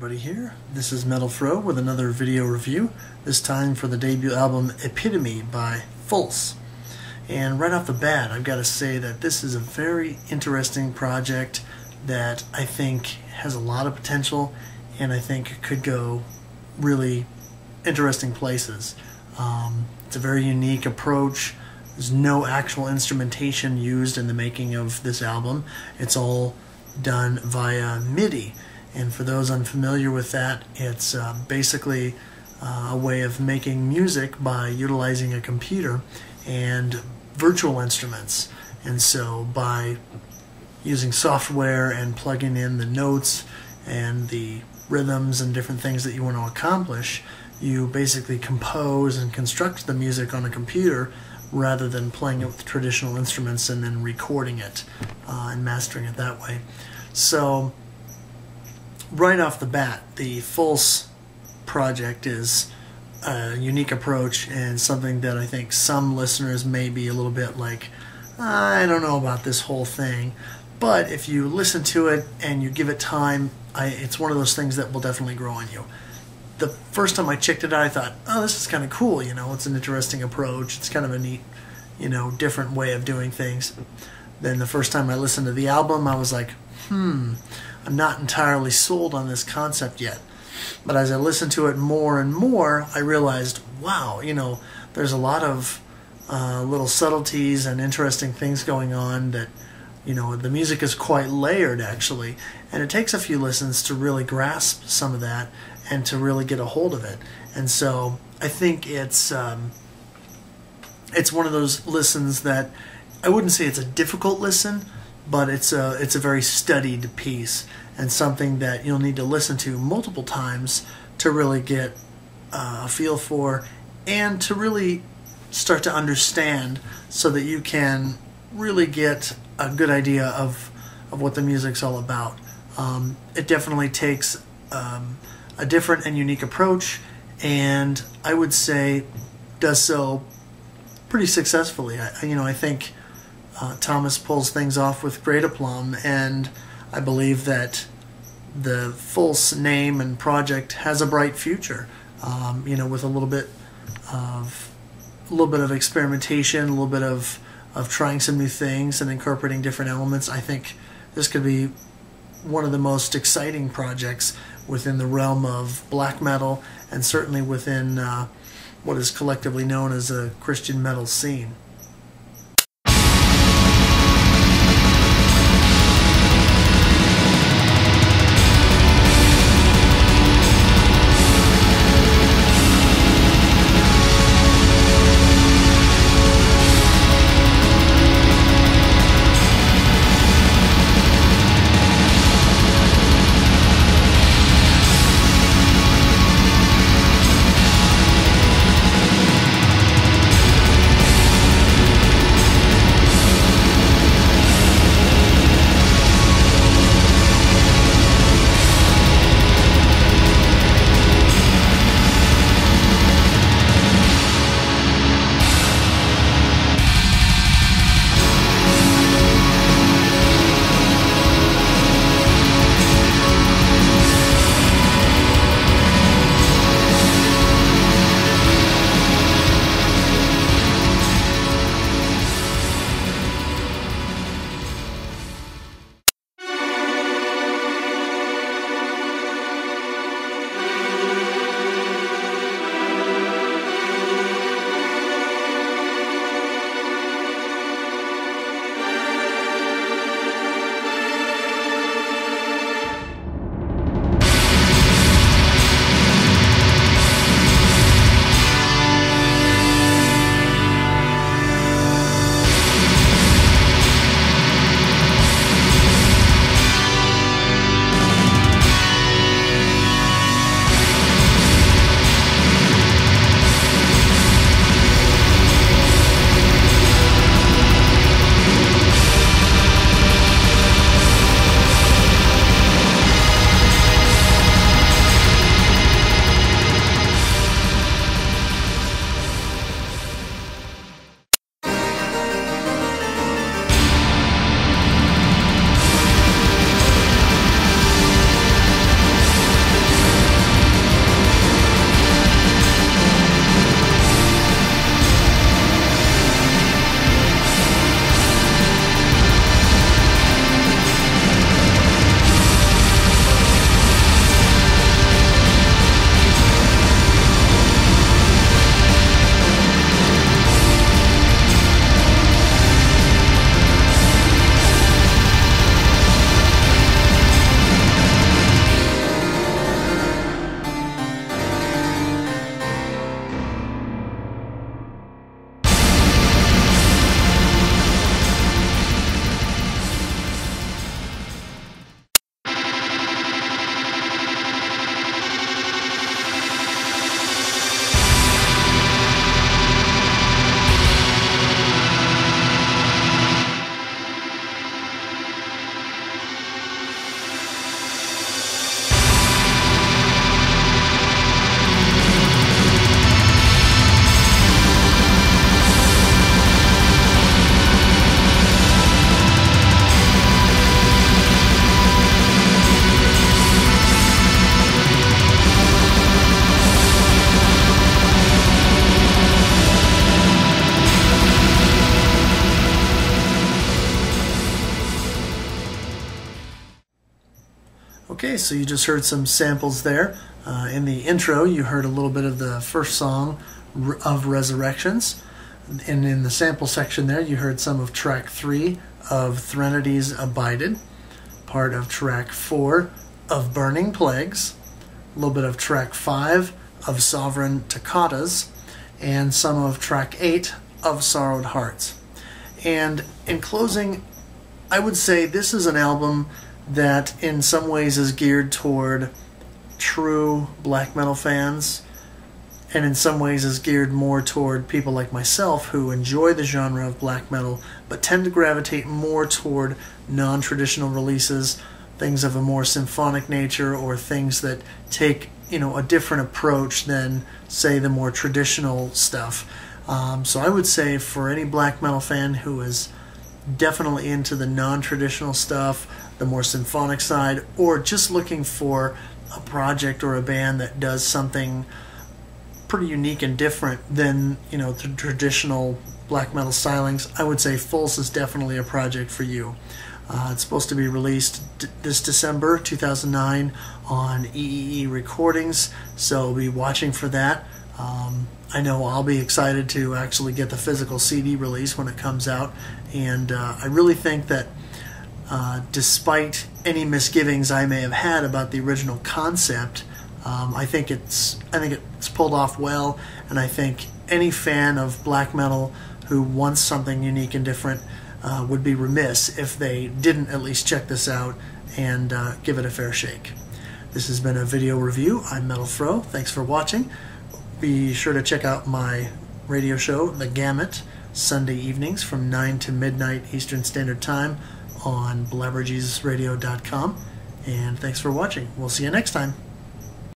everybody here. This is Metal Fro with another video review, this time for the debut album Epitome by Hguols. And right off the bat, I've got to say that this is a very interesting project that I think has a lot of potential and I think could go really interesting places. It's a very unique approach. There's no actual instrumentation used in the making of this album. It's all done via MIDI. And for those unfamiliar with that, it's basically a way of making music by utilizing a computer and virtual instruments. And so by using software and plugging in the notes and the rhythms and different things that you want to accomplish, you basically compose and construct the music on a computer rather than playing it with traditional instruments and then recording it and mastering it that way. So right off the bat, the Hguols project is a unique approach and something that I think some listeners may be a little bit like, I don't know about this whole thing. But if you listen to it and you give it time, it's one of those things that will definitely grow on you. The first time I checked it out, I thought, oh, this is kind of cool, it's an interesting approach. It's kind of a neat, different way of doing things. Then the first time I listened to the album, I was like, I'm not entirely sold on this concept yet. But as I listened to it more and more, I realized, wow, there's a lot of little subtleties and interesting things going on that, the music is quite layered, actually. And it takes a few listens to really grasp some of that and to really get a hold of it. And so I think it's one of those listens that I wouldn't say it's a difficult listen, but it's a very studied piece and something that you'll need to listen to multiple times to really get a feel for and to really start to understand so that you can really get a good idea of what the music's all about. It definitely takes a different and unique approach, and I would say does so pretty successfully. I think Thomas pulls things off with great aplomb, and I believe that the Hguols name and project has a bright future. With a little bit of experimentation, a little bit of trying some new things and incorporating different elements. I think this could be one of the most exciting projects within the realm of black metal and certainly within what is collectively known as a Christian metal scene. Okay, so you just heard some samples there. In the intro, you heard a little bit of the first song of Resurrections. And in the sample section there, you heard some of track 3 of Threnodies Abided, part of track 4 of Burning Plagues, a little bit of track 5 of Sovereign Toccatas, and some of track 8 of Sorrowed Hearts. And in closing, I would say this is an album that in some ways is geared toward true black metal fans, and in some ways is geared more toward people like myself who enjoy the genre of black metal but tend to gravitate more toward non-traditional releases, things of a more symphonic nature, or things that take, you know, a different approach than, say, the more traditional stuff. So I would say for any black metal fan who is definitely into the non-traditional stuff, the more symphonic side, or just looking for a project or a band that does something pretty unique and different than, you know, the traditional black metal stylings, I would say Hguols is definitely a project for you. It's supposed to be released this December 2009 on EEE Recordings, so be watching for that. I know I'll be excited to actually get the physical CD release when it comes out, and I really think that despite any misgivings I may have had about the original concept, I think it's pulled off well, and I think any fan of black metal who wants something unique and different would be remiss if they didn't at least check this out and give it a fair shake. This has been a video review. I'm Metal Fro. Thanks for watching. Be sure to check out my radio show, The Gamut, Sunday evenings from 9 to midnight Eastern Standard Time on blabberjesusradio.com. And thanks for watching. We'll see you next time.